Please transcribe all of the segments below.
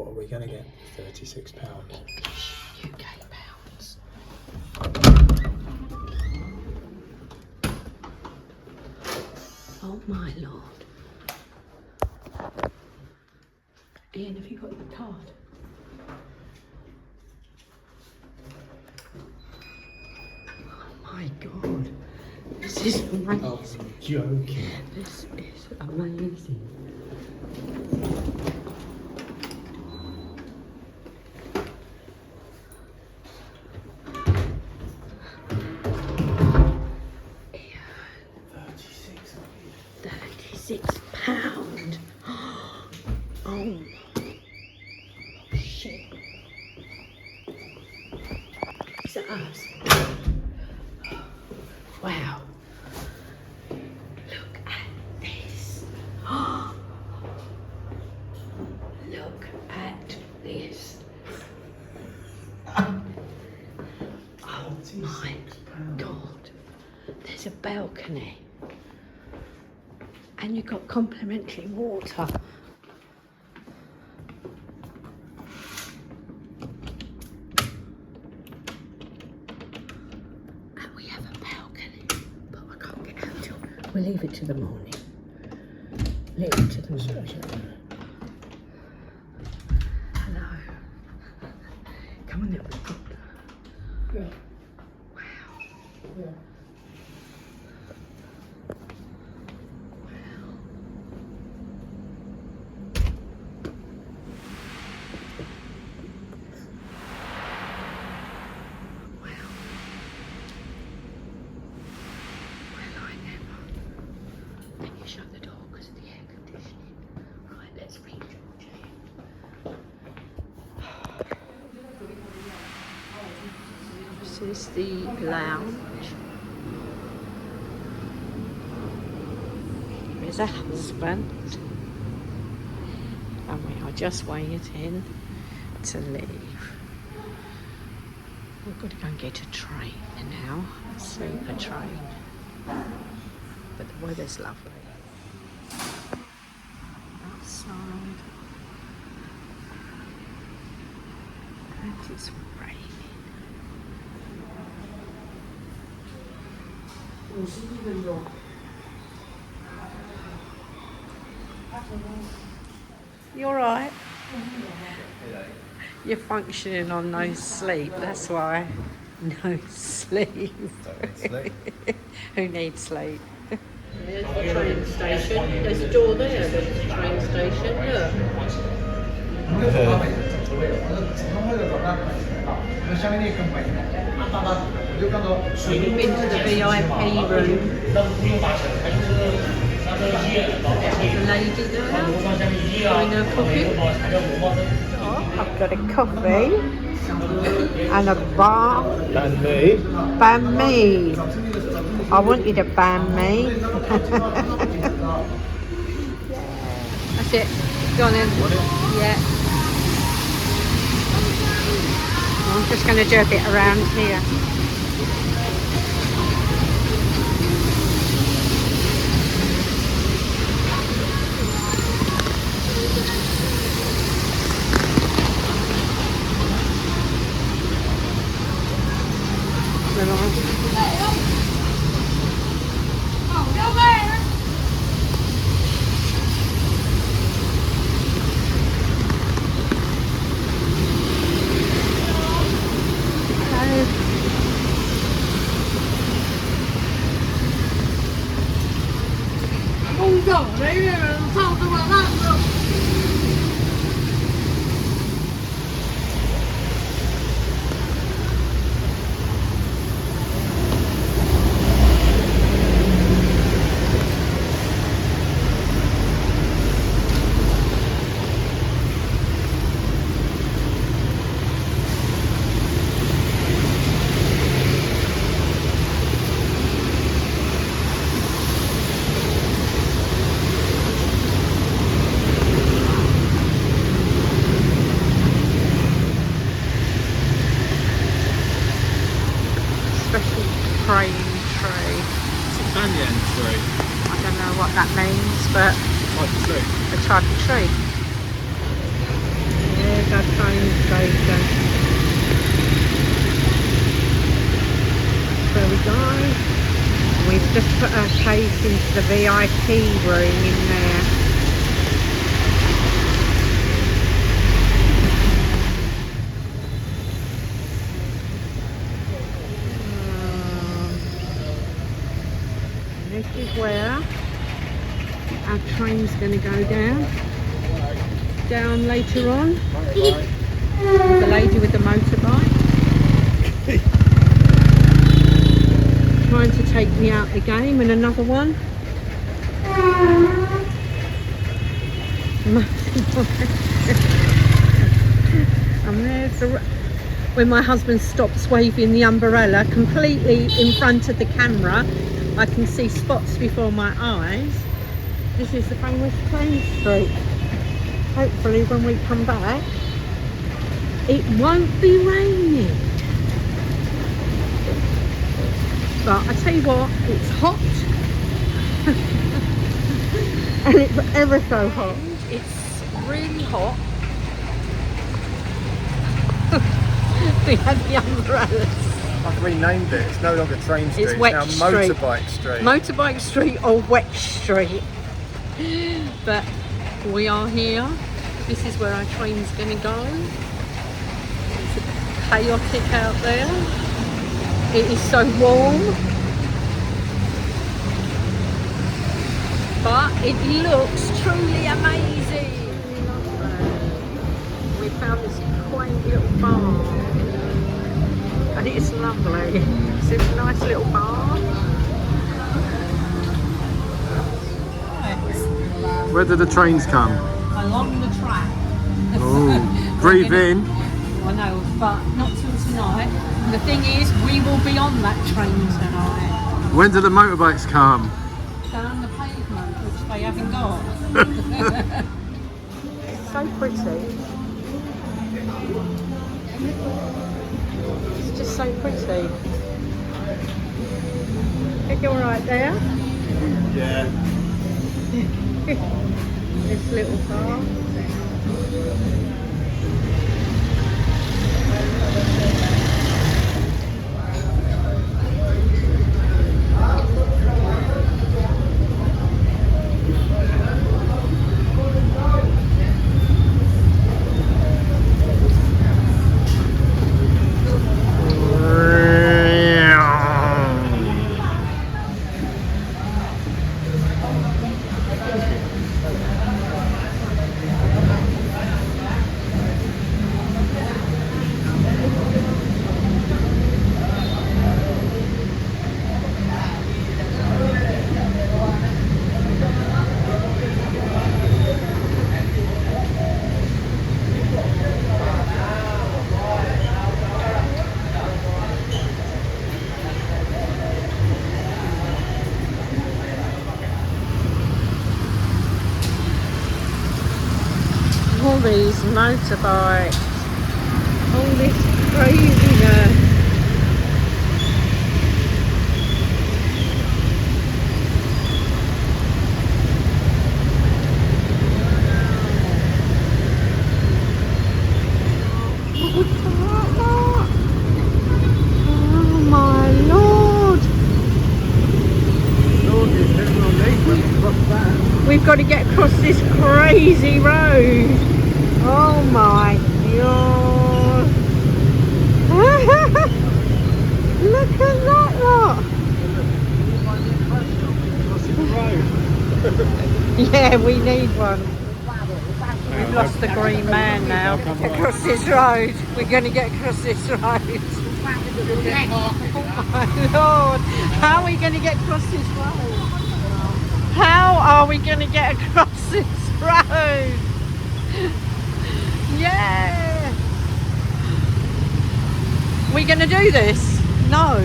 what are we going to get for £36? UK pounds. Oh my lord. Ian, have you got your card? Oh my god. This is amazing. Oh, joking. This is amazing. £36. Oh shit. Is it us? Wow. Look at this. Look at this. Oh my god. There's a balcony. And you've got complimentary water. And we have a balcony. But I can't get out till... We'll leave it to the morning. Leave it to the morning. Hello. Come on, little bit. Yeah. Wow. Yeah. Shut the door because of the air conditioning. Right, let's read Georgie. This is the lounge. There's a husband. And we are just waiting to leave. We've got to go and get a train now. A sleeper train. But the weather's lovely. Outside. And it's raining. You alright? You're functioning on no sleep, that's why. No sleep. Who needs sleep? There's the train station. There's a door there. There's the train station. Look. We've been to the VIP room. There's a lady there doing her coffee. Oh, I've got a coffee and a bar. Banh mi. Banh mi. I want you to ban me. That's it. Go on then. Yeah. I'm just going to do a bit around here. Praying tree. It's a banyan tree. I don't know what that means, but Type of tree. a type of tree. our train station. There we go. We've just put our case into the VIP room in there. This is where our train's going to go down later on. The lady with the motorbike trying to take me out the game, and another one. And there's when my husband stops waving the umbrella completely in front of the camera, I can see spots before my eyes. This is the famous train street. Hopefully when we come back it won't be raining. But I tell you what, it's hot. And it's ever so hot. It's really hot. We had the umbrellas. I've renamed it. It's no longer Train Street. It's Wet now Street. Motorbike Street. Motorbike Street or Wet Street. But we are here. This is where our train's going to go. It's chaotic out there. It is so warm. But it looks truly amazing. We found this quaint little bar. And it's lovely. It's a nice little bar. Where do the trains come? Along the track. Oh, breathe in. I know, but not till tonight. And the thing is, we will be on that train tonight. When do the motorbikes come? Down the pavement, which they haven't got. It's so pretty. It's just so pretty. Think you're right there? Yeah. This little car. All these motorbikes, all this craziness. Oh my Lord! We've got to get across this crazy road. Oh my God! Look at that lot! Yeah, we need one. We've lost the green man now. Across this road. We're going to get across this road. Oh my Lord! How are we going to get across this road? How are we going to get across this road? Yeah! We going to do this? No.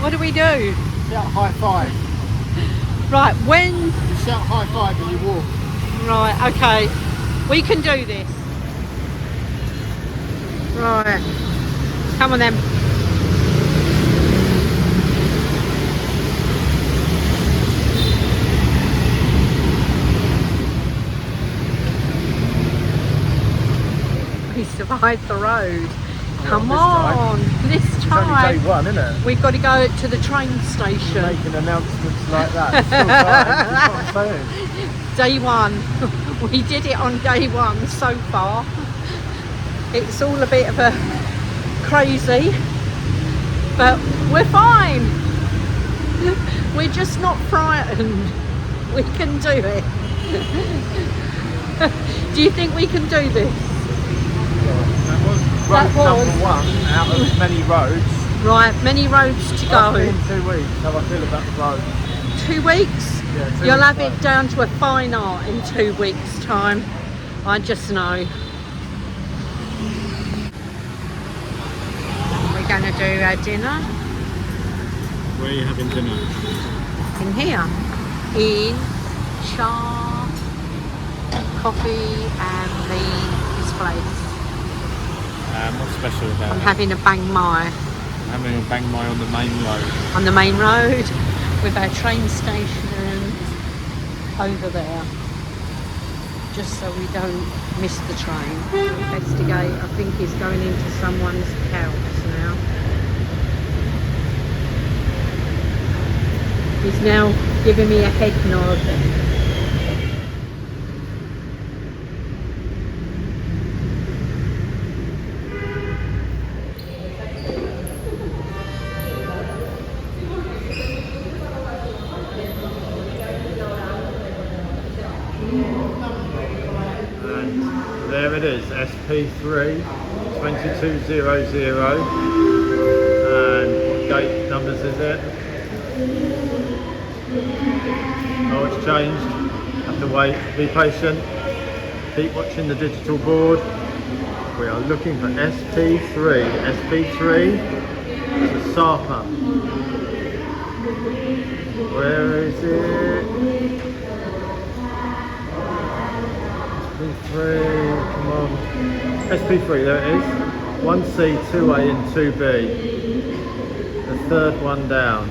What do we do? Shout high five. Right, when... You shout high five and you walk. Right, okay. We can do this. Right. Come on then. side the road. Come this on, this It's only time. day one, isn't it? We've got to go to the train station. Making announcements like that. It's still time. You know what I'm saying? Day one. We did it on day one so far. It's all a bit of a crazy, but we're fine. We're just not frightened. We can do it. Do you think we can do this? That was That road was- number one out of many roads. Right, many roads to I've go. been 2 weeks, how I feel about the road. 2 weeks? Yeah, 2 You'll weeks have it time. down to a fine art in 2 weeks' time. I just know. We're going to do our dinner Where are you having dinner? in here. In Char Coffee and Beans place. What's special about I'm it? having a bang mai Having a bang mai on the main road. on the main road with our train station over there. Just so we don't miss the train. Investigate, I think he's going into someone's house now. He's now giving me a head nod. And there it is, SP3 2200. And what gate numbers is it? Oh, it's changed. Have to wait, be patient. Keep watching the digital board. We are looking for SP3. SP3 is a Sapa. Where is it? SP3, come on. SP3, there it is. 1C, 2A and 2B. The third one down.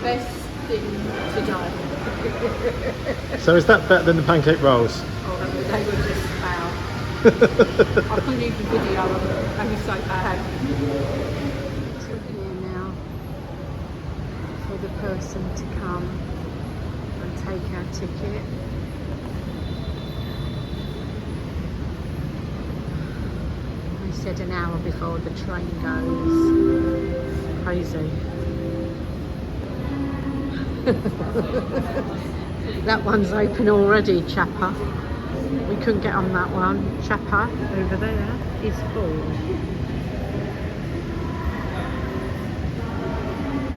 Best thing today. So is that better than the pancake rolls? Oh, they were just foul. I couldn't even video them. They were so bad. So here now for the person to come and take our ticket. We said an hour before the train goes. Crazy. That one's open already, Chapper. We couldn't get on that one. Chapper over there is full.